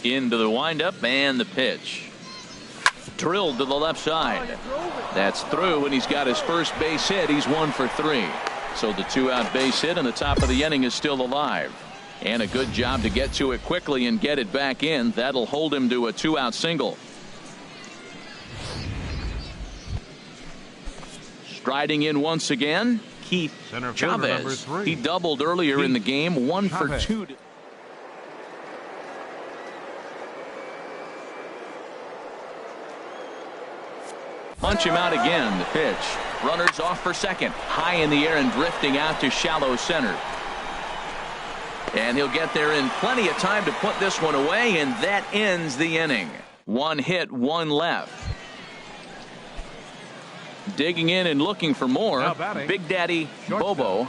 Into the windup and the pitch. Drilled to the left side. That's through, and he's got his first base hit. He's 1 for 3. So the 2-out base hit, and the top of the inning is still alive. And a good job to get to it quickly and get it back in. That'll hold him to a 2-out single. Striding in once again, Rtts Ss. He doubled earlier in the game, 1 for 2. Punch him out again. The pitch. Runners off for second. High in the air and drifting out to shallow center. And he'll get there in plenty of time to put this one away, and that ends the inning. 1 hit, 1 left. Digging in and looking for more. Big Daddy Bobo.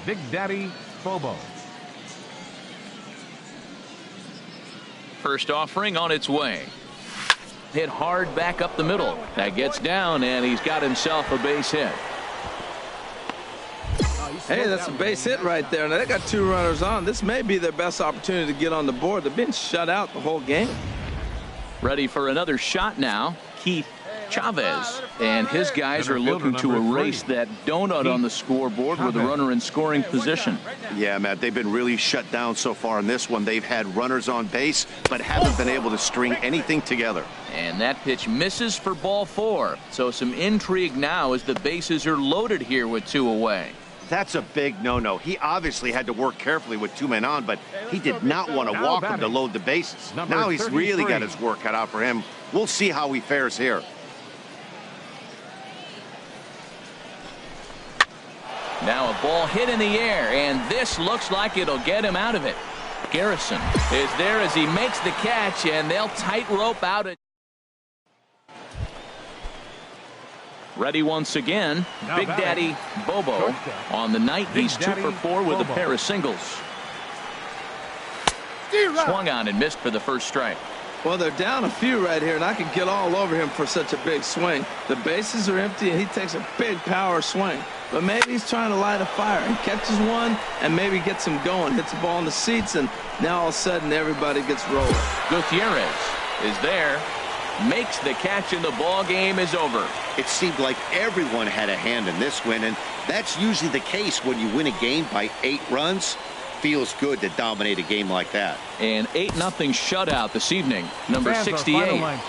Big Daddy Bobo. First offering on its way. Hit hard back up the middle. That gets down, and he's got himself a base hit. Hey, that's a base hit right there. Now they got 2 runners on. This may be their best opportunity to get on the board. They've been shut out the whole game. Ready for another shot now. Rtts Ss. And his guys are looking to erase that donut on the scoreboard with a runner in scoring position. Yeah, Matt, they've been really shut down so far in this one. They've had runners on base, but haven't been able to string anything together. And that pitch misses for ball 4. So some intrigue now as the bases are loaded here with 2 away. That's a big no-no. He obviously had to work carefully with 2 men on, but he did not want to walk him to load the bases. Now he's really got his work cut out for him. We'll see how he fares here. Now a ball hit in the air, and this looks like it'll get him out of it. Garrison is there as he makes the catch, and they'll tightrope out it. Ready once again, Big Daddy Bobo. On the night, he's 2 for 4 with a pair of singles. Swung on and missed for the first strike. Well, they're down a few right here, and I could get all over him for such a big swing. The bases are empty, and he takes a big power swing. But maybe he's trying to light a fire and catches one and maybe gets him going. Hits the ball in the seats, and now all of a sudden everybody gets rolling. Gutierrez is there. Makes the catch, and the ball game is over. It seemed like everyone had a hand in this win, and that's usually the case when you win a game by 8 runs. Feels good to dominate a game like that. An 8-0 shutout this evening, number 68.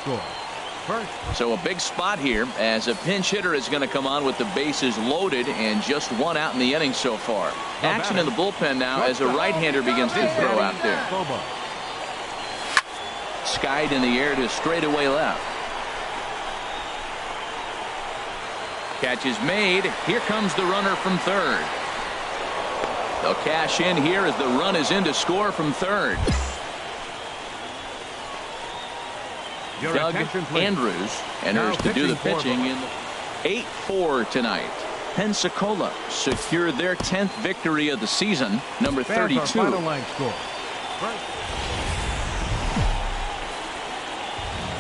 So a big spot here as a pinch hitter is going to come on with the bases loaded and just 1 out in the inning so far. Action in the bullpen now as a right-hander begins to throw out there. Skied in the air to straightaway left. Catch is made. Here comes the runner from third. They'll cash in here as the run is in to score from third. Doug Andrews enters to do the pitching in 8-4 tonight. Pensacola secured their 10th victory of the season, number 32.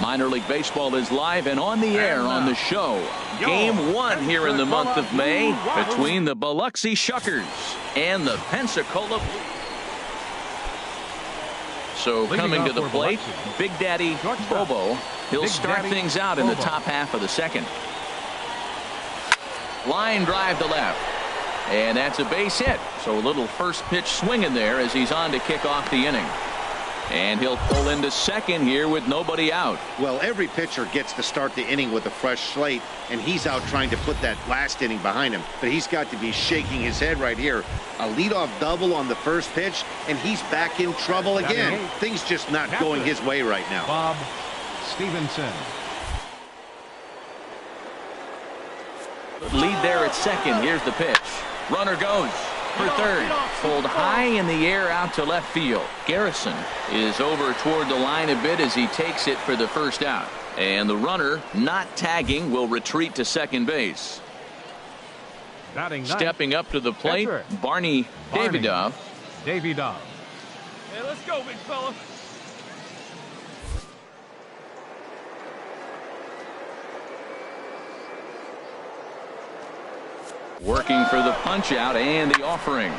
Minor League Baseball is live and on the air on the show. Game 1 here in the month of May between the Biloxi Shuckers and the Pensacola Blues. So coming to the plate, Big Daddy Bobo. He'll start things out in the top half of the second. Line drive to left. And that's a base hit. So a little first pitch swing in there as he's on to kick off the inning. And he'll pull into second here with nobody out. Well, every pitcher gets to start the inning with a fresh slate, and he's out trying to put that last inning behind him. But he's got to be shaking his head right here. A leadoff double on the first pitch, and he's back in trouble again. Things just not going his way right now. Bob Stevenson. Lead there at second. Here's the pitch. Runner goes for third. Pulled high in the air out to left field. Garrison is over toward the line a bit as he takes it for the first out. And the runner, not tagging, will retreat to second base. Stepping up to the plate, Barney Davidoff. Hey, let's go, big fella. Working for the punch out and the offering.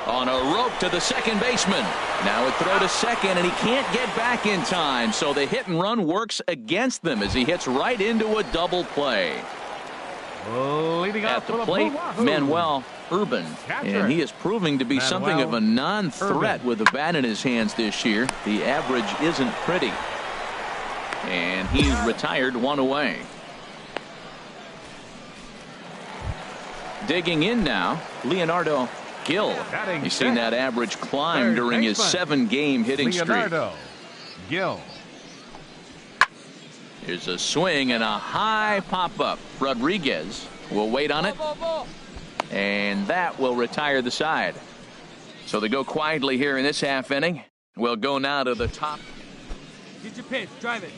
On a rope to the second baseman. Now a throw to second, and he can't get back in time. So the hit and run works against them as he hits right into a double play. Leading At off the for plate, Wahoo. Manuel Urban. Catcher. And he is proving to be something of a non-threat Urban. with the bat in his hands this year. The average isn't pretty. And he's retired, one away. Digging in now, Leonardo Gil. Batting You've seen that average climb Third during his baseman. 7-game hitting streak. Leonardo Gil. Here's a swing and a high pop-up. Rodriguez will wait on it. And that will retire the side. So they go quietly here in this half inning. We'll go now to the top. Get your pitch. Drive it.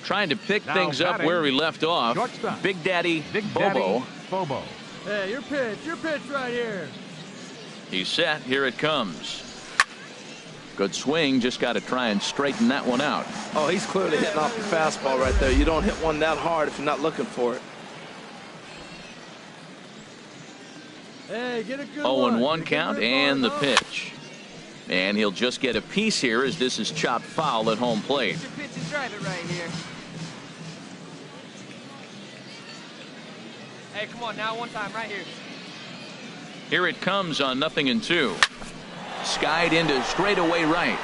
Trying to pick Now things up batting, where we left off. shortstop. Big Daddy Daddy Bobo. Bobo. Hey, your pitch right here. He's set. Here it comes. Good swing. Just got to try and straighten that one out. Oh, he's clearly hitting off the fastball right there. You don't hit one that hard if you're not looking for it. Hey, get a good 0-1 count and the pitch. And he'll just get a piece here as this is chopped foul at home plate. Get your pitch and drive it right here. Hey, come on now, one time right here. Here it comes on 0-2. Skied into straightaway right.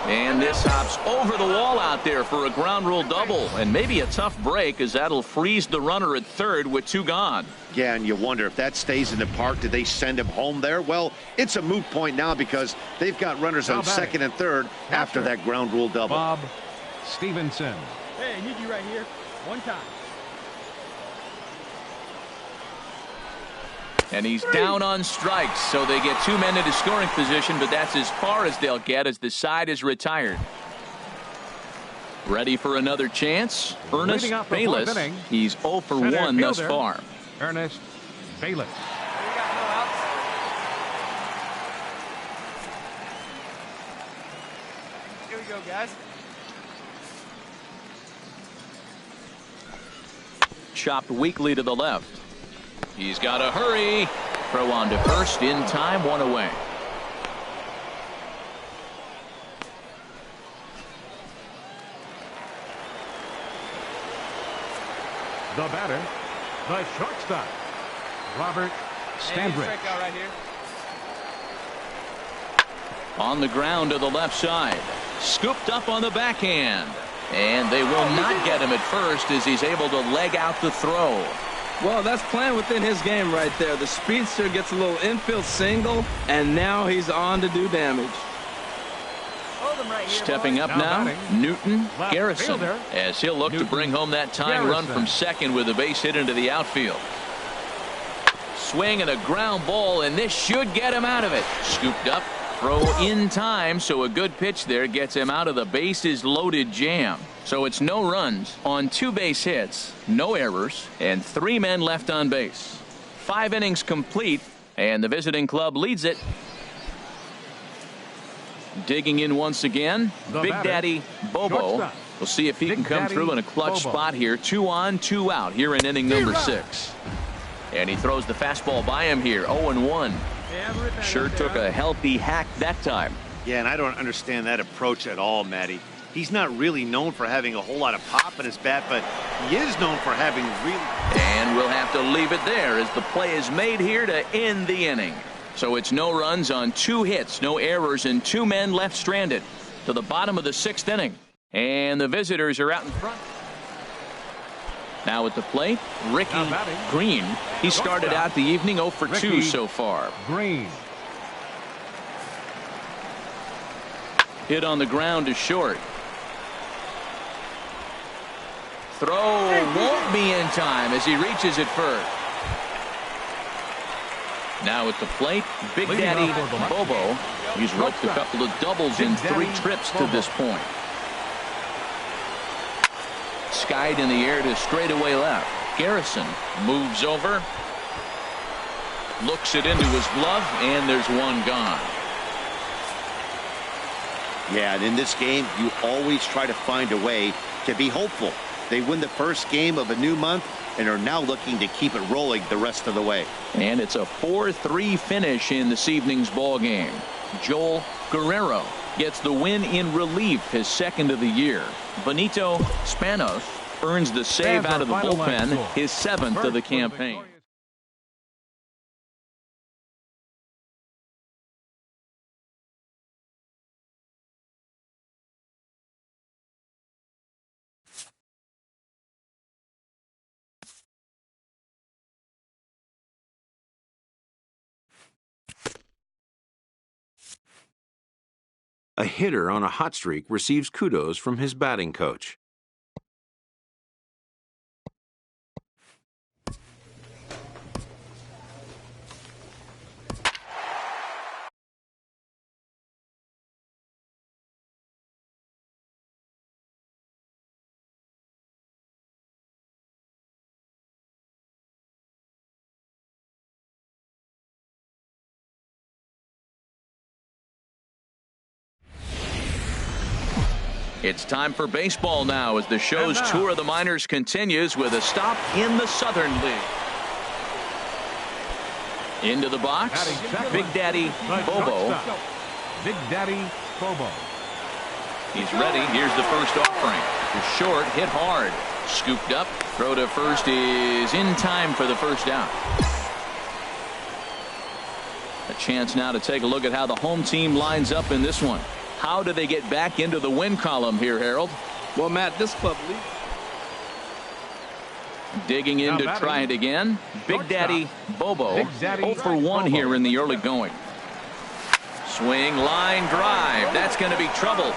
And this hops over the wall out there for a ground rule double. And maybe a tough break as that'll freeze the runner at third with 2 gone. Yeah, and you wonder if that stays in the park, did they send him home there? Well, it's a moot point now because they've got runners on second and third after that ground rule double. Bob Stevenson. Hey, I need you right here. One time. And he's down on strikes, so they get 2 men into scoring position, but that's as far as they'll get as the side is retired. Ready for another chance? Ernest Leading off the Bayless. fourth inning, He's 0 for center 1 thus fielder. far. Ernest Bayless. We got no outs. Here we go, guys. Chopped weakly to the left. He's got to hurry. Throw on to first in time, 1 away. The batter, the shortstop, Robert Hey, Standrick. strikeout right here. On the ground to the left side. Scooped up on the backhand. And they will not get him at first as he's able to leg out the throw. Well, that's playing within his game right there. The speedster gets a little infield single, and now he's on to do damage. Hold him right here, Stepping boys. up Now now, batting, Newton left Garrison, fielder, as he'll look to Newton bring home that tying run Garrison. from second with a base hit into the outfield. Swing and a ground ball, and this should get him out of it. Scooped up, throw in time, so a good pitch there gets him out of the bases loaded jam. So it's no runs on 2 base hits, no errors, and 3 men left on base. 5 innings complete, and the visiting club leads it. Digging in once again, The Big batter, Daddy Bobo. shortstop. We'll see if he Big can come Daddy through in a clutch Bobo. spot here. 2 on, 2 out here in inning number 6. And he throws the fastball by him here, 0-1. Yeah, rip that Sure up took there, a healthy hack that time. Yeah, and I don't understand that approach at all, Matty. He's not really known for having a whole lot of pop in his bat, but he is known for having really... And we'll have to leave it there as the play is made here to end the inning. So it's no runs on 2 hits, no errors, and 2 men left stranded to the bottom of the 6th inning. And the visitors are out in front. Now at the plate, Ricky Now batting. Green. He started Shortstop. out the evening 0 for 2 Ricky so far. Green. Hit on the ground to short. Throw won't be in time as he reaches it first. Now at the plate, Big Leading Daddy off for the Bobo. He's roped a Shortstop. couple of doubles Big in 3 Daddy trips to Bobo. this point. Skied in the air to straightaway left. Garrison moves over. Looks it into his glove, and there's 1 gone. Yeah, and in this game, you always try to find a way to be hopeful. They win the first game of a new month and are now looking to keep it rolling the rest of the way. And it's a 4-3 finish in this evening's ball game. Joel Guerrero gets the win in relief, his second of the year. Benito Spanos earns the save out of the bullpen, his seventh of the campaign. A hitter on a hot streak receives kudos from his batting coach. It's time for baseball now as the show's tour of the minors continues with a stop in the Southern League. Into the box, Big Daddy Bobo. Big Daddy Bobo. He's ready. Here's the first offering. Short, hit hard. Scooped up. Throw to first is in time for the first out. A chance now to take a look at how the home team lines up in this one. How do they get back into the win column here, Harold? Well, Matt, this club leads. Digging in to try it again. Big Daddy Bobo. 0 for 1 here in the early going. Swing, line, drive. That's going to be trouble.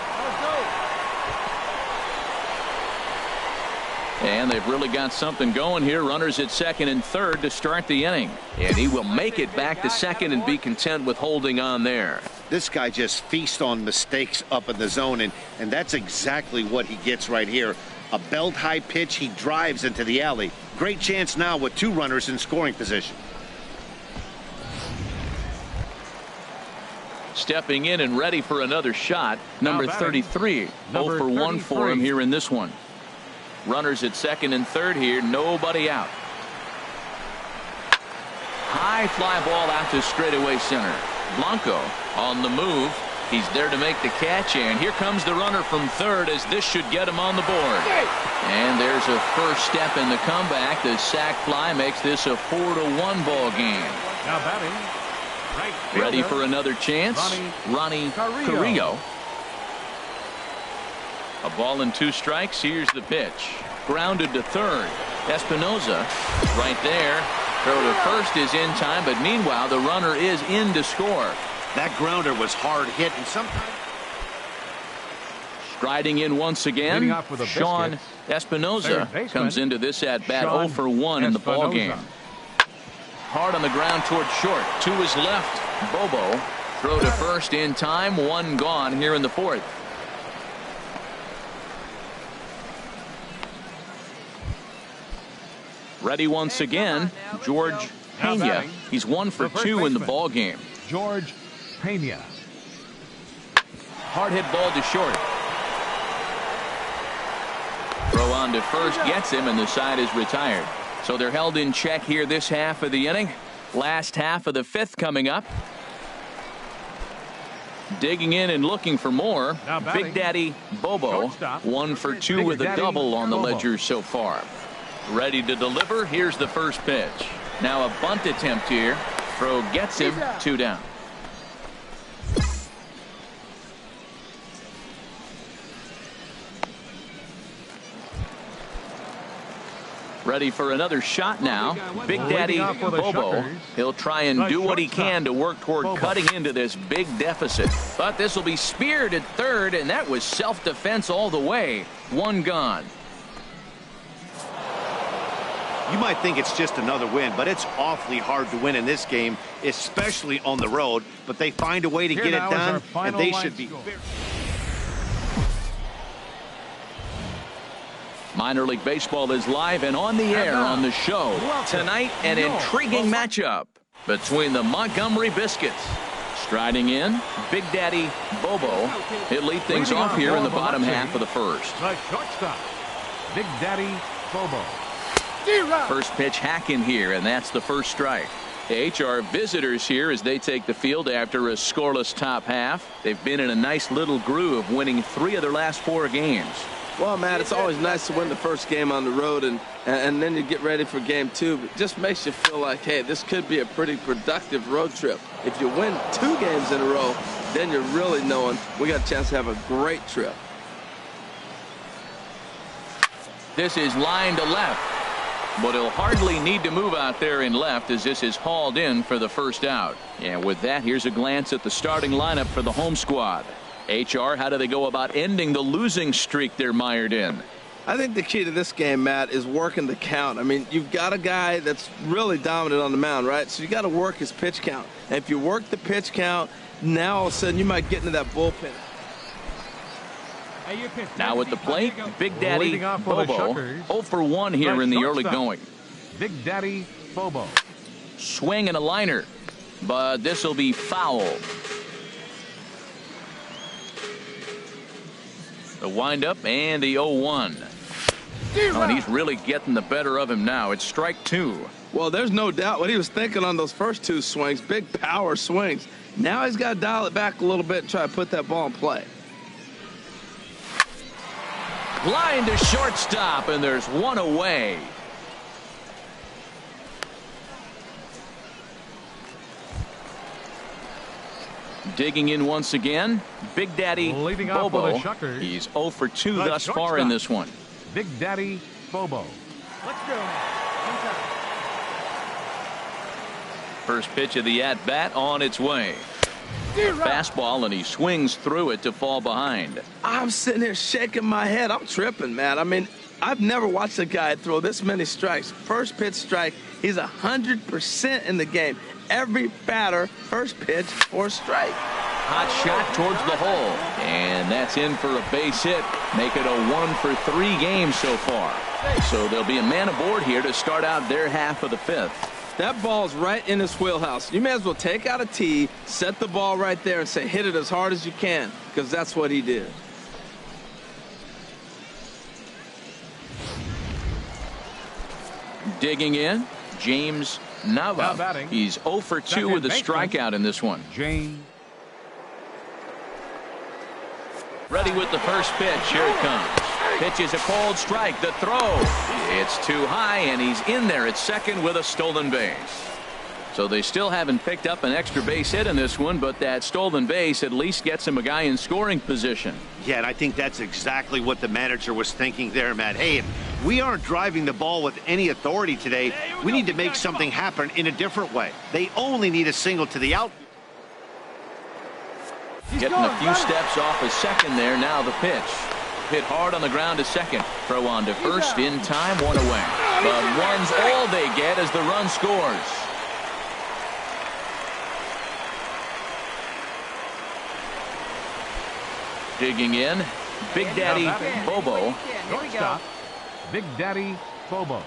And they've really got something going here. Runners at second and third to start the inning. And he will make it back to second and be content with holding on there. This guy just feasts on mistakes up in the zone, and that's exactly what he gets right here. A belt-high pitch, he drives into the alley. Great chance now with 2 runners in scoring position. Stepping in and ready for another shot, number 33. 0 for 1 for him here in this one. Runners at second and third here, nobody out. High fly ball out to straightaway center. Blanco on the move. He's there to make the catch, and here comes the runner from third as this should get him on the board. And there's a first step in the comeback. The sac fly makes this a 4-1 ball game. Now batting. Right ready for another chance. Ronnie Carrillo. A ball and 2 strikes. Here's the pitch. Grounded to third. Espinoza right there. Throw to first is in time, but meanwhile the runner is in to score. That grounder was hard hit, and sometimes striding in once again. Sean Espinoza comes into this at bat 0 for 1 in the ball game. Hard on the ground toward short. To his left. Bobo. Throw to first in time. 1 gone here in the fourth. Ready once again, George Pena. He's 1 for 2 in the ball game. George Pena. Hard hit ball to short. Throw on to first gets him, and the side is retired. So they're held in check here this half of the inning. Last half of the 5th coming up. Digging in and looking for more. Big Daddy Bobo. 1 for 2 with a double on the ledger so far. Ready to deliver. Here's the first pitch. Now a bunt attempt here. Throw gets him. 2 down. Ready for another shot now. Big Daddy Bobo. He'll try and do what he can to work toward cutting into this big deficit. But this will be speared at third, and that was self-defense all the way. 1 gone. you might think it's just another win, but it's awfully hard to win in this game, especially on the road. But they find a way to get it done, and they should be. Minor League Baseball is live and on the air on the show. Tonight, an intriguing matchup between the Montgomery Biscuits. Striding in, Big Daddy Bobo. He'll lead things off here in the bottom half of the first. The shortstop, Big Daddy Bobo. First pitch hacking here, and that's the first strike. The HR visitors here as they take the field after a scoreless top half. They've been in a nice little groove, winning 3 of their last 4 games. Well, Matt, it's always nice to win the first game on the road, and then you get ready for game 2. It just makes you feel like, hey, this could be a pretty productive road trip. If you win 2 games in a row, then you're really knowing we got a chance to have a great trip. This is line to left, but he'll hardly need to move out there in left as this is hauled in for the first out. And with that, here's a glance at the starting lineup for the home squad. HR, how do they go about ending the losing streak they're mired in? I think the key to this game, Matt, is working the count. I mean, you've got a guy that's really dominant on the mound, right? So you got to work his pitch count. And if you work the pitch count, now all of a sudden you might get into that bullpen. Now at the plate, Big Daddy Bobo. 0 for 1 here in the early going. Big Daddy Bobo. Swing and a liner, but this will be foul. The windup and the 0-1. Oh, and he's really getting the better of him now. It's strike 2. Well, there's no doubt what he was thinking on those first 2 swings. Big power swings. Now he's got to dial it back a little bit and try to put that ball in play. Line to shortstop, and there's 1 away. Digging in once again, Big Daddy Leading off Bobo. for the Shuckers, He's 0 for 2 the thus far in this one. Big Daddy Bobo. Let's go. First pitch of the at-bat on its way. Fastball, and he swings through it to fall behind. I'm sitting here shaking my head. I'm tripping, man. I mean, I've never watched a guy throw this many strikes. First pitch strike, he's 100% in the game. Every batter, first pitch or strike. Hot shot towards the hole, and that's in for a base hit. Make it a 1 for 3 game so far. So there'll be a man aboard here to start out their half of the 5th. That ball's right in his wheelhouse. You may as well take out a tee, set the ball right there, and say hit it as hard as you can, because that's what he did. Digging in, James Nava. He's 0 for 2 with a strikeout in this one. James. Ready with the first pitch. Here it comes. Pitch is a cold strike. The throw. It's too high, and he's in there at second with a stolen base. So they still haven't picked up an extra base hit in this one, but that stolen base at least gets him a guy in scoring position. Yeah, and I think that's exactly what the manager was thinking there, Matt. Hey, if we aren't driving the ball with any authority today, we need to make something happen in a different way. They only need a single to the out. Getting a few steps off of second there. Now the pitch. Hit hard on the ground to second. Throw on to first in time. 1 away. But 1's all they get as the run scores. Digging in, Big Daddy Bobo. Shortstop, Big Daddy Bobo.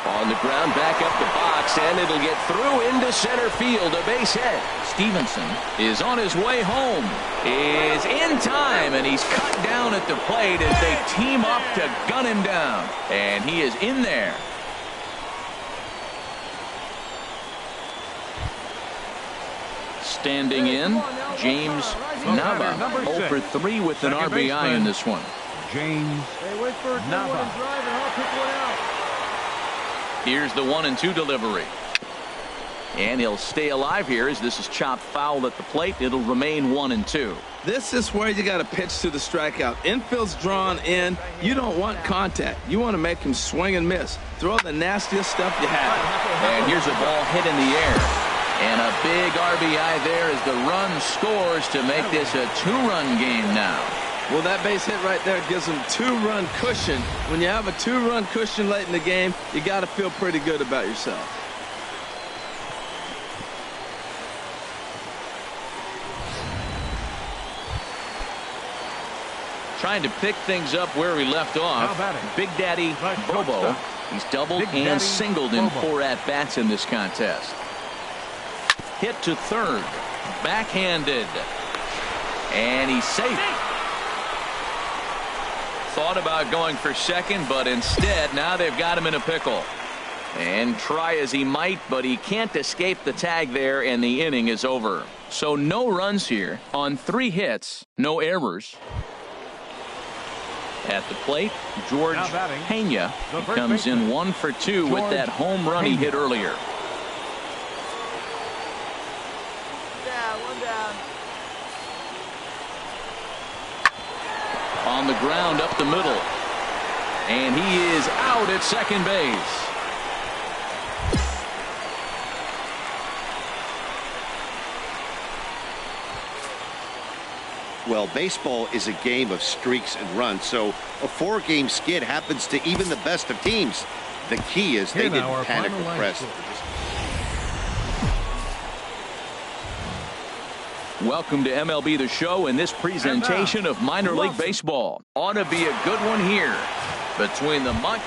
On the ground, back up the box, and it'll get through into center field. A base hit. Stevenson is on his way home. Is in time, and he's cut down at the plate as they team up to gun him down. And he is in there. Standing in, James Nava. 0 for 3 with an RBI in this one. James Nava. Here's the 1-2 delivery. And he'll stay alive here as this is chopped foul at the plate. It'll remain 1-2. This is where you got to pitch to the strikeout. Infield's drawn in. You don't want contact. You want to make him swing and miss. Throw the nastiest stuff you have. And here's a ball hit in the air. And a big RBI there as the run scores to make this a 2-run game now. Well, that base hit right there gives them 2-run cushion. When you have a 2-run cushion late in the game, you got to feel pretty good about yourself. Trying to pick things up where we left off. Big Daddy Bobo. He's doubled and singled in 4 at-bats in this contest. Hit to third. Backhanded. And he's safe. thought about going for second, but instead now they've got him in a pickle. And try as he might, but he can't escape the tag there, and the inning is over. So no runs here on 3 hits, no errors. At the plate, George Pena comes in 1 for 2 with that home run he hit earlier. One down. On the ground up the middle. And he is out at second base. Well, baseball is a game of streaks and runs, so a 4-game skid happens to even the best of teams. The key is they didn't panic or press. Welcome to MLB The Show and this presentation of minor league baseball. Ought to be a good one here between the Monk.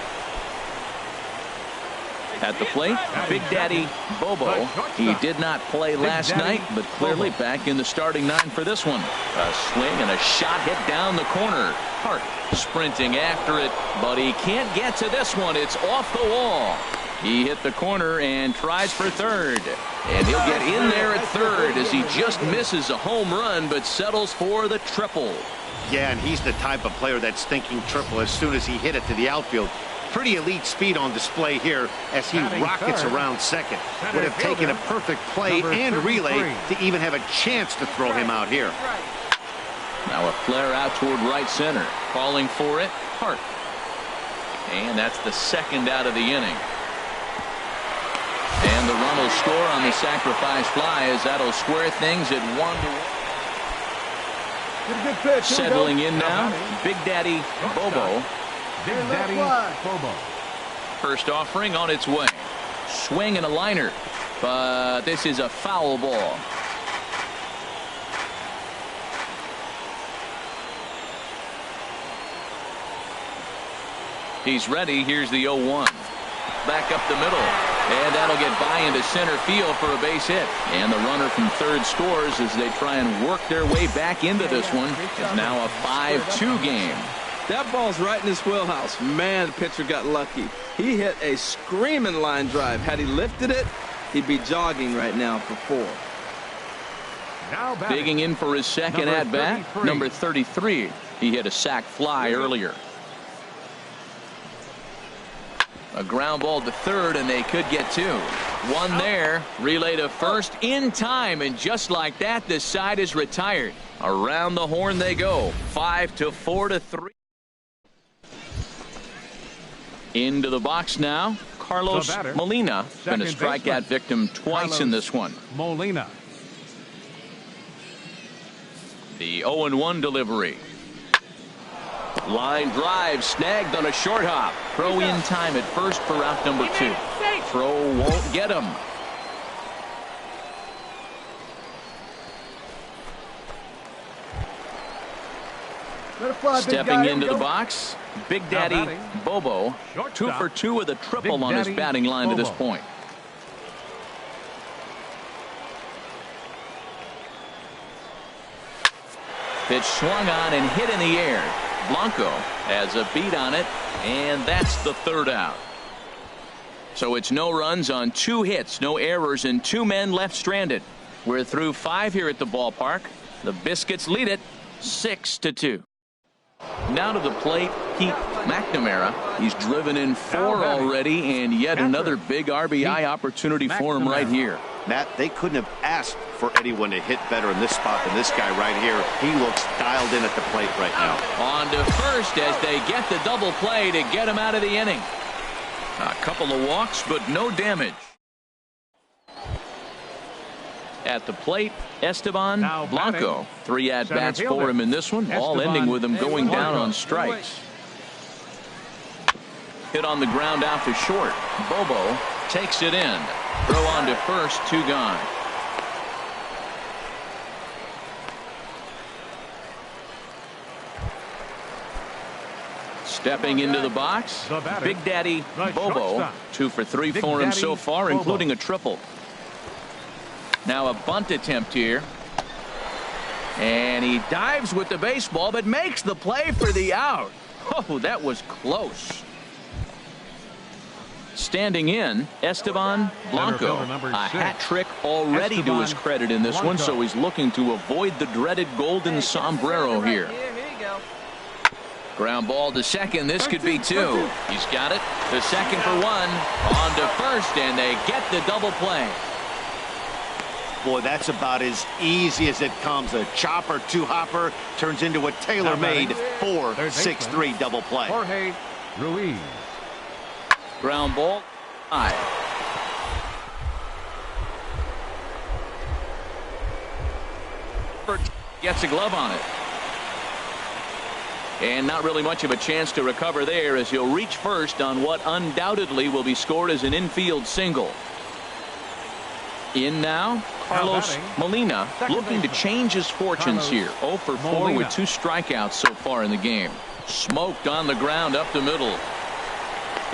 At the plate, Big Daddy Bobo. He did not play last night, but clearly back in the starting 9 for this one. A swing and a shot hit down the corner. Hart sprinting after it, but he can't get to this one. It's off the wall. He hit the corner and tries for third. And he'll get in there at third as he just misses a home run, but settles for the triple. Yeah, and he's the type of player that's thinking triple as soon as he hit it to the outfield. Pretty elite speed on display here as he rockets around second. Would have taken a perfect play and relay to even have a chance to throw him out here. Now a flare out toward right center. Calling for it, Hart. And that's the second out of the inning. And the run will score on the sacrifice fly as that'll square things at 1-1. Settling in now, Big Daddy Bobo. Big Daddy Bobo. First offering on its way. Swing and a liner, but this is a foul ball. He's ready. Here's the 0-1. Back up the middle, and that'll get by into center field for a base hit. And the runner from third scores as they try and work their way back into this one. It's now a 5-2 game. That ball's right in his wheelhouse. Man, the pitcher got lucky. He hit a screaming line drive. Had he lifted it, he'd be jogging right now for 4. Now digging in for his second at-bat, number 33. He hit a sac fly earlier. A ground ball to third, and they could get 2. One there, relay to first in time, and just like that, this side is retired. Around the horn they go, 5-4-3. Into the box now, Carlos Molina. Been a strikeout victim twice in this one. Molina. The 0-1 delivery. Line drive snagged on a short hop. Throw in time at first for out number 2. Throw won't get him. Stepping into the box, Big Daddy Bobo. 2 for 2 with a triple on his batting line to this point. Pitch swung on and hit in the air. Blanco has a beat on it, and that's the third out. So it's no runs on 2 hits, no errors, and 2 men left stranded. We're through 5 here at the ballpark. The Biscuits lead it 6-2. Now to the plate, Pete McNamara. He's driven in 4 already, and yet another big RBI opportunity for him right here. Matt, they couldn't have asked for anyone to hit better in this spot than this guy right here. He looks dialed in at the plate right now. On to first as they get the double play to get him out of the inning. A couple of walks, but no damage. At the plate, Esteban Blanco. 3 at-bats for him in this one, all ending with him going down on strikes. Hit on the ground out to short. Bobo takes it in. Throw on to first, 2 gone. Stepping into the box, Big Daddy Bobo. 2 for 3 for him so far, including a triple. Now a bunt attempt here. And he dives with the baseball, but makes the play for the out. Oh, that was close. Standing in, Esteban Blanco. Number A 6. hat trick already to his credit in this one, Blanco. so he's looking to avoid the dreaded golden sombrero here. Here you go. Ground ball to second. This could be 2. He's got it. The second for 1. On to first, and they get the double play. Boy, that's about as easy as it comes. A chopper, 2-hopper turns into a tailor-made 4-6-3 double play. Jorge Ruiz. Ground ball. High. Gets a glove on it. And not really much of a chance to recover there as he'll reach first on what undoubtedly will be scored as an infield single. In now, Carlos Molina looking to change his fortunes here. 0 for 4 with 2 strikeouts so far in the game. Smoked on the ground up the middle.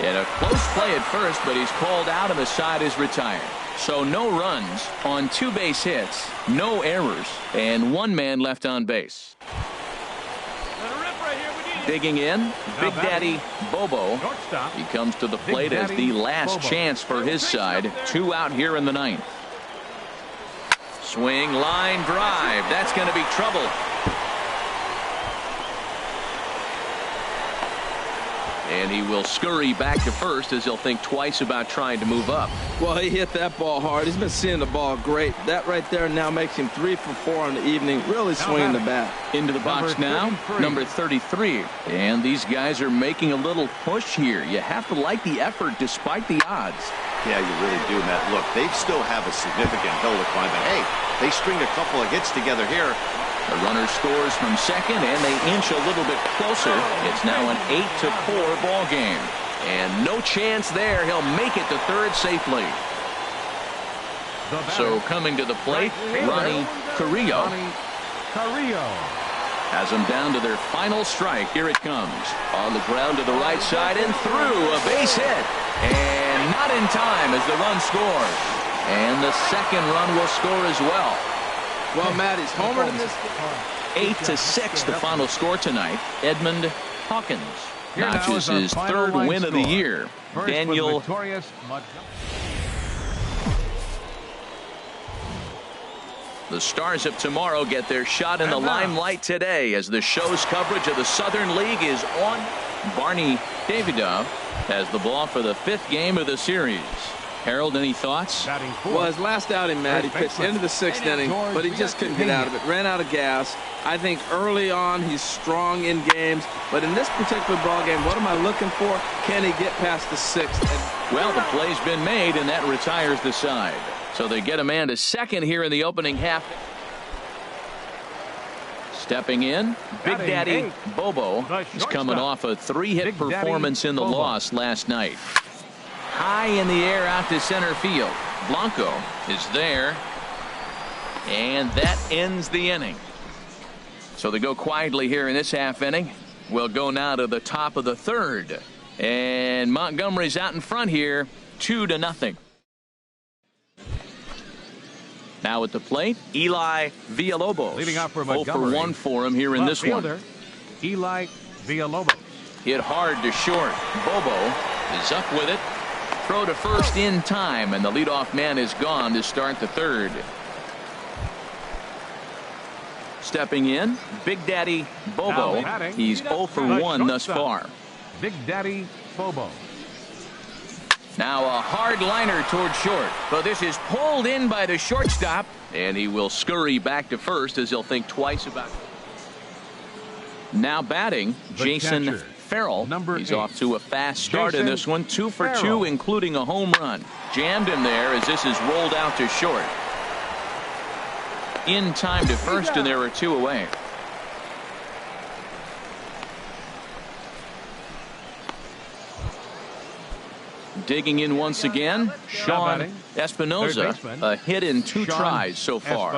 And a close play at first, but he's called out and the side is retired. So no runs on 2 base hits, no errors, and 1 man left on base. Digging in, Big Daddy Bobo. He comes to the plate as the last chance for his side. 2 out here in the 9th. Swing, line drive. That's going to be trouble. And he will scurry back to first as he'll think twice about trying to move up. Well, he hit that ball hard. He's been seeing the ball great. That right there now makes him 3 for 4 on the evening. Really swinging the bat. Into the box now, number 33. And these guys are making a little push here. You have to like the effort despite the odds. Yeah, you really do, Matt. Look, they still have a significant hill to climb, but hey, they string a couple of hits together here. The runner scores from second, and they inch a little bit closer. It's now an 8-4 ball game. And no chance there. He'll make it to third safely. So coming to the plate, Ronnie Carrillo. Has them down to their final strike. Here it comes. On the ground to the right side and through. A base hit. And not in time as the run scores. And the second run will score as well. Well, Matt, he's homered in this game. 8-6 the final score tonight. Edmund Hawkins notches his 3rd win of the year. Daniel The Stars of tomorrow get their shot in the limelight today as the show's coverage of the Southern League is on. Barney Davidoff has the ball for the 5th game of the series. Harold, any thoughts? Well, his last outing, Matt, he pitched into the 6th inning, but he just couldn't get out of it. Ran out of gas. I think early on he's strong in games, but in this particular ball game, what am I looking for? Can he get past the 6th? Well, the play's been made, and that retires the side. So they get a man to second here in the opening half. Stepping in, Big Daddy Bobo is coming off a 3-hit performance in the loss last night. High in the air out to center field. Blanco is there. And that ends the inning. So they go quietly here in this half inning. We'll go now to the top of the 3rd. And Montgomery's out in front here, 2-0. Now at the plate, Eli Villalobos. Leading off for 0 for 1 for him here in this one. Eli Villalobos. Hit hard to short. Bobo is up with it. Throw to first in time, and the leadoff man is gone to start the 3rd. Stepping in, Big Daddy Bobo. He's 0 for 1 thus far. Big Daddy Bobo. Now a hard liner toward short, but this is pulled in by the shortstop, and he will scurry back to first as he'll think twice about it. Now batting, Jason Farrell. He's off to a fast start in this one. 2 for 2, including a home run. Jammed him there as this is rolled out to short. In time to first, and there are 2 away. Digging in once again, Sean Espinoza. A hit in 2 tries so far.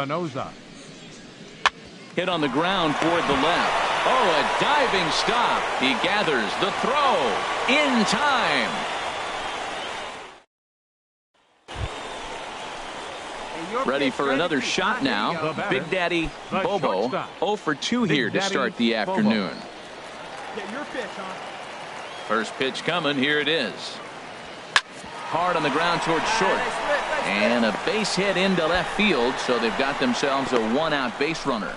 Hit on the ground toward the left. Oh, a diving stop. He gathers the throw in time. Ready for another shot now. Big Daddy Bobo 0 for 2 here to start the afternoon. Get your pitch, huh? First pitch coming. Here it is. Hard on the ground towards short. And a base hit into left field, so they've got themselves a one-out base runner.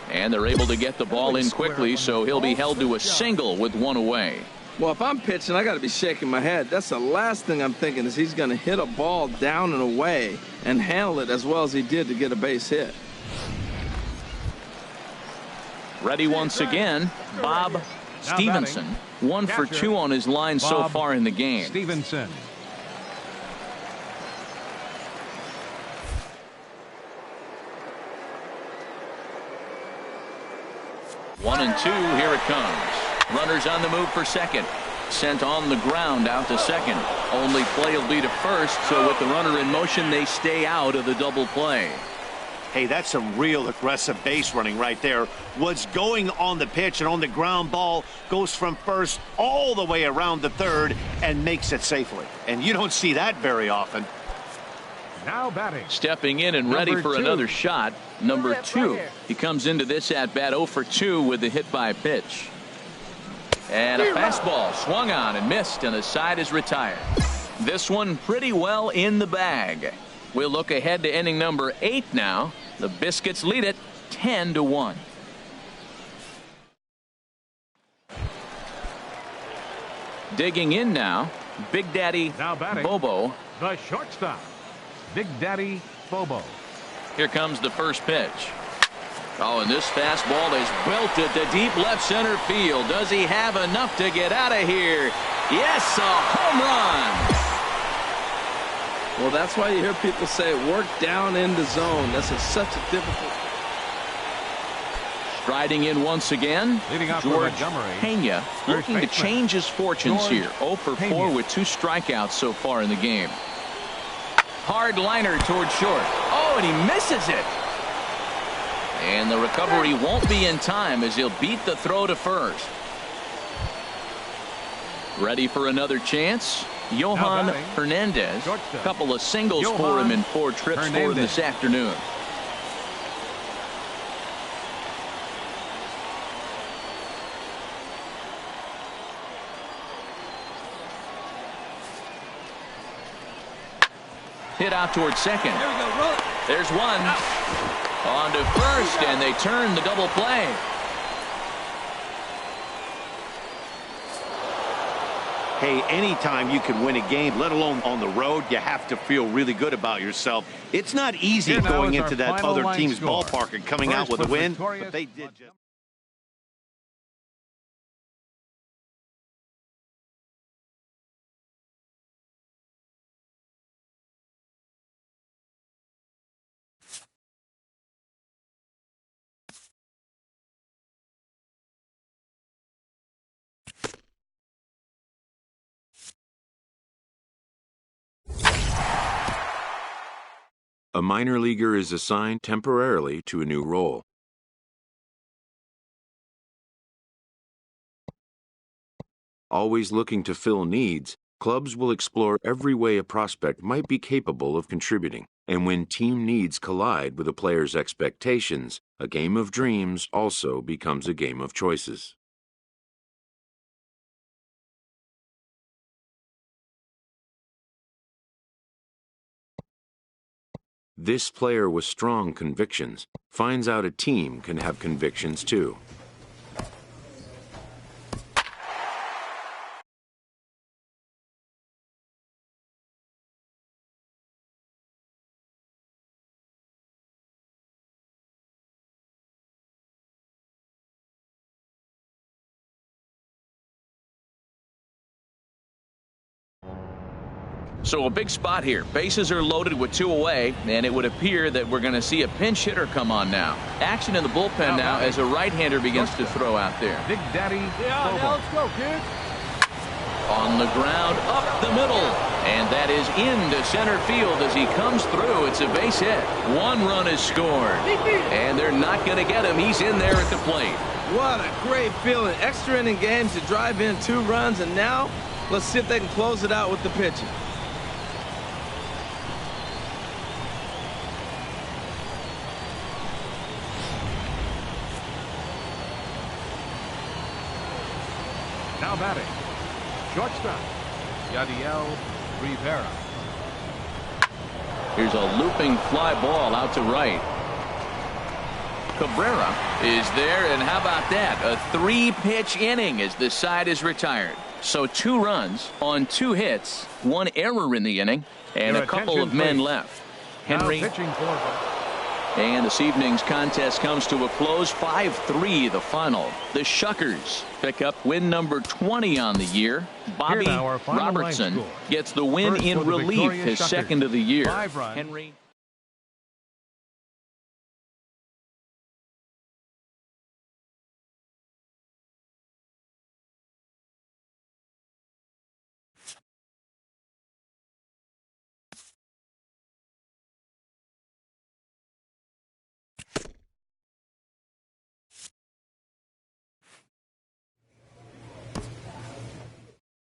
And they're able to get the ball in quickly, so he'll be held to a single with one away. Well, if I'm pitching, I got to be shaking my head. That's the last thing I'm thinking is he's going to hit a ball down and away and handle it as well as he did to get a base hit. Ready once again, Bob Stevenson. 1 for 2 on his line so far in the game. Stevenson. One and two, here it comes. Runners on the move for second. Sent on the ground out to second. Only play will be to first, so with the runner in motion, they stay out of the double play. Hey, that's some real aggressive base running right there. What's going on the pitch and on the ground ball goes from first all the way around the third and makes it safely. And you don't see that very often. Now batting. Stepping in and ready for another shot. Number 2. He comes into this at bat 0 for 2 with the hit by pitch. And a fastball swung on and missed, and the side is retired. This one pretty well in the bag. We'll look ahead to inning number 8 now. The Biscuits lead it 10-1. Digging in now, Big Daddy Bobo. The shortstop, Big Daddy Bobo. Here comes the first pitch. Oh, and this fastball is belted to deep left center field. Does he have enough to get out of here? Yes, a home run. Well, that's why you hear people say work down in the zone. This is such a difficult. Striding in once again, Leading off George Montgomery. Pena looking to change his fortunes here. 0 for 4 with 2 strikeouts so far in the game. Hard liner towards short. Oh, and he misses it. And the recovery won't be in time as he'll beat the throw to first. Ready for another chance? Johan Hernandez. A couple of singles for him in 4 trips for him this afternoon. Hit out towards second. There we go. Roll it. There's one. On to first, and they turn the double play. Hey, anytime you can win a game, let alone on the road, you have to feel really good about yourself. It's not easy Here now going is our into that final other line team's score. ballpark and coming out First with a was win, victorious but they did just... A minor leaguer is assigned temporarily to a new role. Always looking to fill needs, clubs will explore every way a prospect might be capable of contributing. And when team needs collide with a player's expectations, a game of dreams also becomes a game of choices. This player with strong convictions finds out a team can have convictions too. So a big spot here. Bases are loaded with 2 away, and it would appear that we're going to see a pinch hitter come on now. Action in the bullpen now as a right-hander begins to throw out there. Big Daddy Yeah, Bobo. now let's go, kid. On the ground, up the middle. And that is into center field as he comes through. It's a base hit. 1 run is scored. And they're not going to get him. He's in there at the plate. What a great feeling. Extra inning games to drive in 2 runs, and now let's see if they can close it out with the pitching. Now batting, shortstop, Yadiel Rivera. Here's a looping fly ball out to right. Cabrera is there, and how about that? A 3-pitch inning as the side is retired. So 2 runs on 2 hits, 1 error in the inning, and Your a couple of men please. left. Henry. Now pitching for And this evening's contest comes to a close. 5-3 the final. The Shuckers pick up win number 20 on the year. Bobby now our final line Robertson score. gets the win First in for the relief, victorious his Shuckers. second of the year. 5 runs. Henry.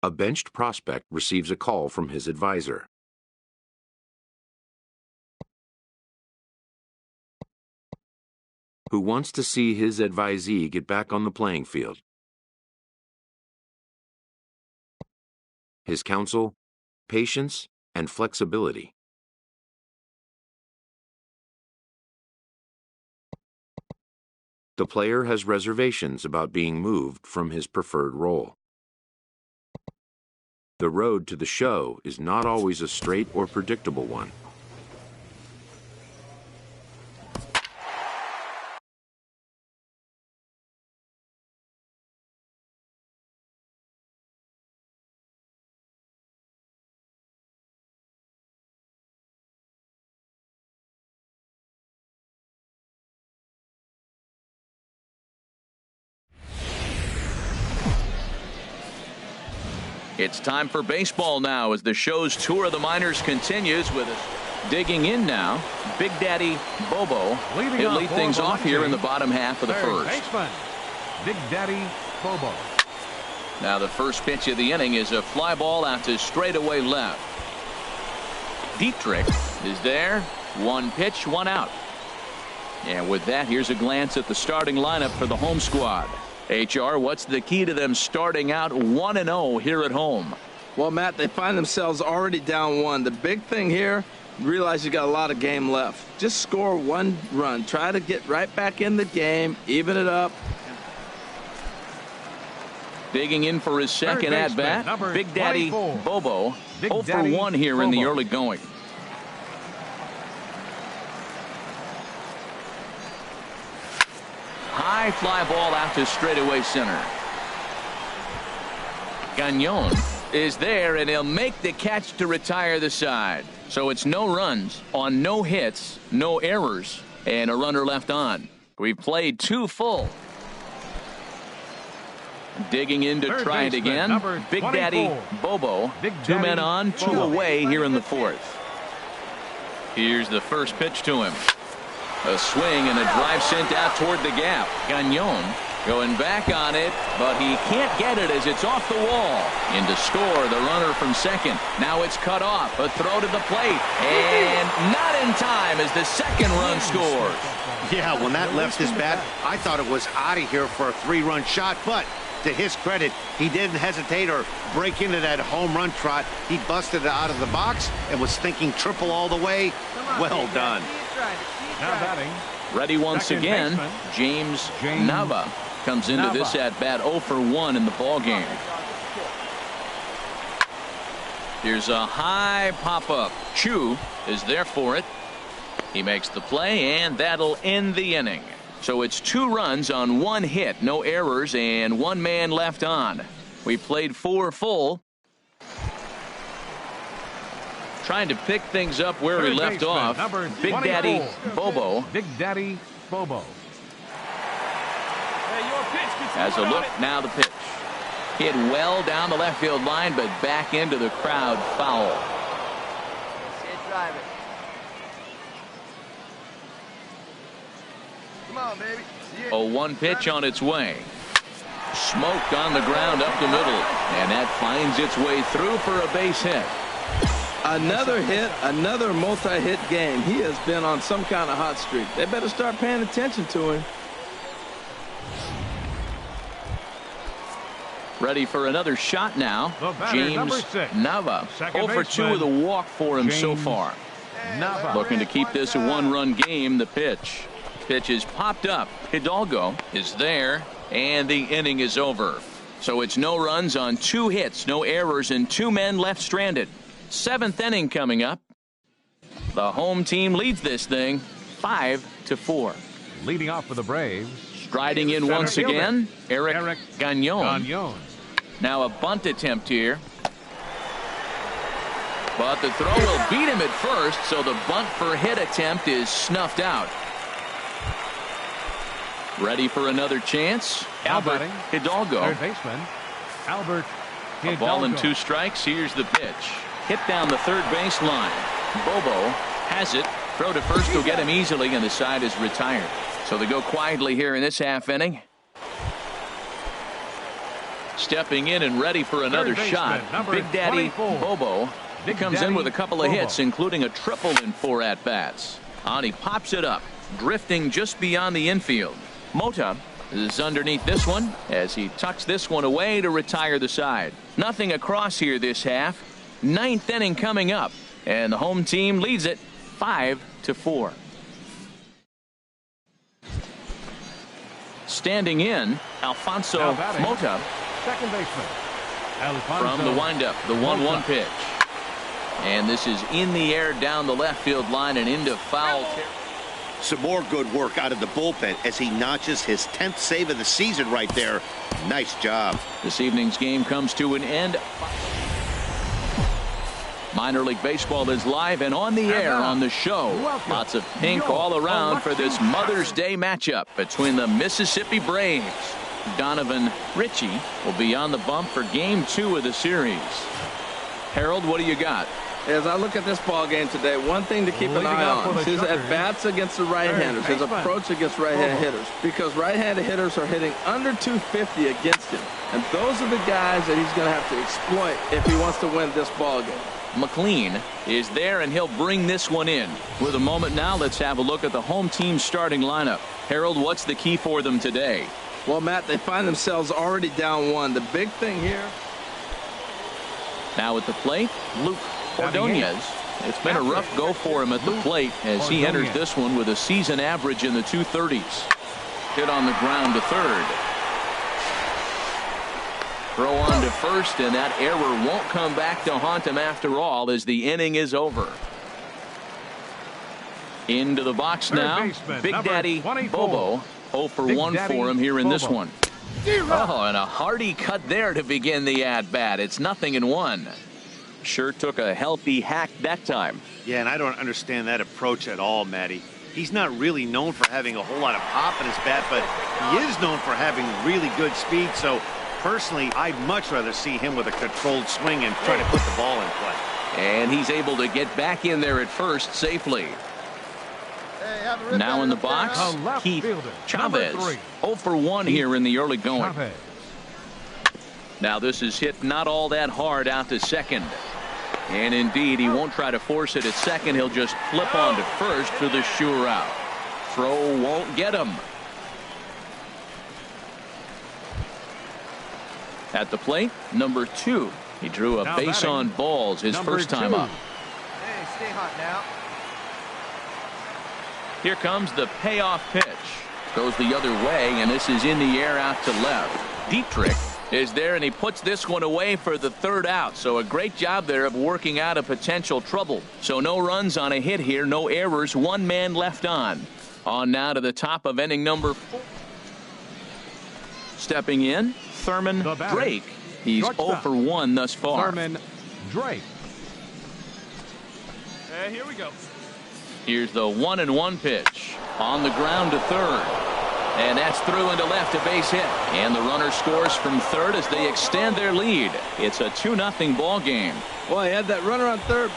A benched prospect receives a call from his advisor. Who wants to see his advisee get back on the playing field. His counsel, patience, and flexibility. The player has reservations about being moved from his preferred role. The road to the show is not always a straight or predictable one. It's time for baseball now as the show's tour of the minors continues with us. Digging in now, Big Daddy Bobo. He'll lead things off here in the bottom half of the first. baseman, Big Daddy Bobo. Now the first pitch of the inning is a fly ball out to straightaway left. Dietrich is there. 1 pitch, 1 out. And with that, here's a glance at the starting lineup for the home squad. HR, what's the key to them starting out 1-0 here at home? Well, Matt, they find themselves already down 1. The big thing here, realize you got a lot of game left. Just score 1 run. Try to get right back in the game, even it up. Digging in for his second at-bat, Big Daddy 24. Bobo. Big 0 for Daddy 1 here in the Bobo. early going. High fly ball out to straightaway center. Gagnon is there, and he'll make the catch to retire the side. So it's no runs on no hits, no errors, and a runner left on. We've played 2 full. Digging in to Third try it baseman, again. number Big 24. Daddy Bobo. Big 2 Daddy men on, 2 Bobo. away here in the 4th. Here's the first pitch to him. A swing and a drive sent out toward the gap. Gagnon going back on it, but he can't get it as it's off the wall. In to score, the runner from second. Now it's cut off. A throw to the plate, and not in time as the second run scores. Yeah, when that left his bat, I thought it was out of here for a 3-run shot, but to his credit, he didn't hesitate or break into that home run trot. He busted it out of the box and was thinking triple all the way. Well done. Now batting, Ready once Second again, baseman, James James Nava comes into this Nava. at-bat 0 for 1 in the ball game. Here's a high pop-up. Chu is there for it. He makes the play, and that'll end the inning. So it's 2 runs on 1 hit, no errors, and 1 man left on. We played 4 full. Trying to pick things up where we third left baseman, off. number Big 24. Daddy Bobo Big Daddy Bobo. has a look. Now the pitch. Hit well down the left field line, but back into the crowd foul. Drive it. Come on, baby. A 1 pitch on its way. Smoked on the ground up the middle, and that finds its way through for a base hit. Another hit, another multi-hit game. He has been on some kind of hot streak. They better start paying attention to him. Ready for another shot now. James Nava. 0 for 2 with a walk for him so far. Looking to keep this a one-run game. The pitch. Pitch is popped up. Hidalgo is there, and the inning is over. So it's no runs on 2 hits, no errors, and 2 men left stranded. 7th inning coming up. The home team leads this thing 5-4. Leading off for the Braves. Striding in once again, Eric Gagnon. Now a bunt attempt here. But the throw will beat him at first, so the bunt for hit attempt is snuffed out. Ready for another chance. Albert Hidalgo. Third baseman, Albert Hidalgo. A ball and 2 strikes. Here's the pitch. Hit down the third base line. Bobo has it. Throw to first will get him easily, and the side is retired. So they go quietly here in this half inning. Stepping in and ready for another shot. Big Daddy Bobo. He comes in with a couple of hits, including a triple in 4 at-bats. And he pops it up, drifting just beyond the infield. Mota is underneath this one as he tucks this one away to retire the side. Nothing across here this half. 9th inning coming up, and the home team leads it 5-4. Standing in, Alfonso Mota. Second baseman, Alfonso From the windup, the 1-1 pitch. And this is in the air down the left field line and into foul territory. Some more good work out of the bullpen as he notches his 10th save of the season right there. Nice job. This evening's game comes to an end. Minor League Baseball is live and on the air on the show. Lots of pink all around for this Mother's Day matchup between the Mississippi Braves. Donovan Ritchie will be on the bump for Game 2 of the series. Harold, what do you got? As I look at this ball game today, one thing to keep an eye on is his at-bats against the right-handers, his approach against right-handed hitters, because right-handed hitters are hitting under 250 against him, and those are the guys that he's going to have to exploit if he wants to win this ball game. McLean is there, and he'll bring this one in. With a moment now, let's have a look at the home team starting lineup. Harold, what's the key for them today? Well, Matt, they find themselves already down 1. The big thing here. Now at the plate, Luke Ordonez. It's been a rough go for him at the plate as he enters this one with a season average in the 230s. Hit on the ground to third. Throw on to first, and that error won't come back to haunt him after all as the inning is over. Into the box now, Big Daddy Bobo. 0 for 1 for him here in this one. Oh, and a hearty cut there to begin the at-bat. It's 0-1. Sure took a healthy hack that time. Yeah, and I don't understand that approach at all, Matty. He's not really known for having a whole lot of pop in his bat, but he is known for having really good speed. So, personally, I'd much rather see him with a controlled swing and try to put the ball in play. And he's able to get back in there at first safely. Now in the box, Keith Chavez. 0 for 1 here in the early going. Now this is hit not all that hard out to second. And indeed, he won't try to force it at second. He'll just flip on to first for the sure out. Throw won't get him. At the plate, number 2. He drew a base on balls his first time up. Hey, stay hot now. Here comes the payoff pitch. Goes the other way, and this is in the air out to left. Dietrich is there, and he puts this one away for the third out. So a great job there of working out a potential trouble. So no runs on a hit here, no errors, 1 man left on. On now to the top of inning number 4. Stepping in, Thurman Drake. He's 0 for 1 thus far. Thurman Drake. Here we go. Here's the 1-1 pitch. On the ground to third. And that's through into left, a base hit. And the runner scores from third as they extend their lead. It's a 2-0 ball game. Well, he had that runner on third.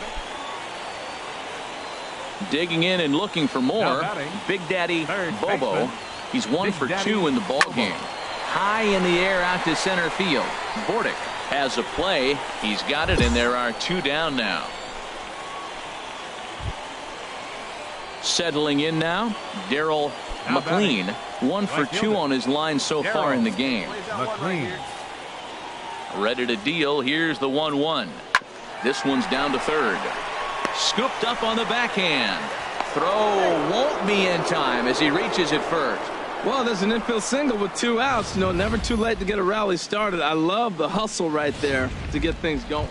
Digging in and looking for more. Big Daddy Bobo. He's 1 for 2 in the ball game. High in the air out to center field. Bordick has a play. He's got it, and there are 2 down now. Settling in now, Darryl McLean. 1 for 2 on his line so far in the game. McLean. Ready to deal. Here's the 1-1. This one's down to third. Scooped up on the backhand. Throw won't be in time as he reaches it first. Well, there's an infield single with 2 outs. You know, never too late to get a rally started. I love the hustle right there to get things going.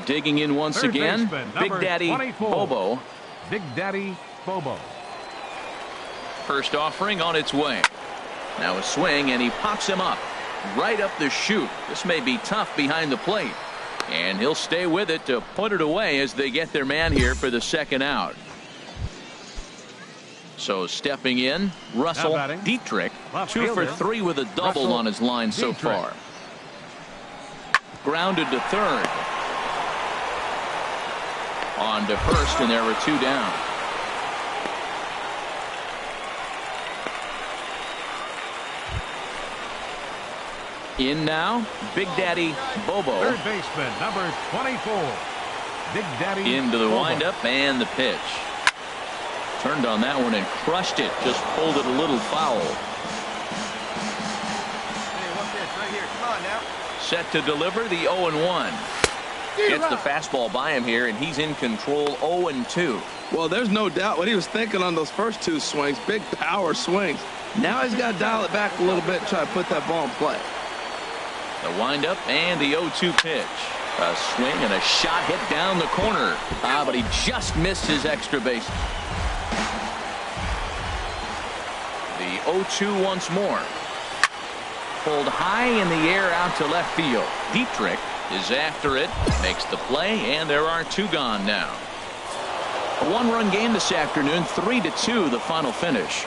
Digging in once Third again, baseman, Big number Daddy 24. Bobo. Big Daddy Bobo. First offering on its way. Now a swing, and he pops him up right up the chute. This may be tough behind the plate, and he'll stay with it to put it away as they get their man here for the second out. So stepping in, Russell Dietrich, Left 2 for fielder, 3 with a double Russell on his line so Dietrich. far. Grounded to third. On to first, and there were 2 down. In now, Big Daddy Bobo. Third baseman, number 24. Big Daddy Into the Bobo. windup and the pitch. Turned on that one and crushed it. Just pulled it a little foul. Hey, one pitch right here. Come on now. Set to deliver the 0-1. Gets the fastball by him here, and he's in control 0-2. Well, there's no doubt what he was thinking on those first 2 swings. Big power swings. Now he's got to dial it back a little bit and try to put that ball in play. The windup and the 0-2 pitch. A swing and a shot hit down the corner. But he just missed his extra base. The 0-2 once more. Pulled high in the air out to left field. Dietrich is after it, makes the play, and there are 2 gone now. A 1-run game this afternoon, 3-2 the final finish.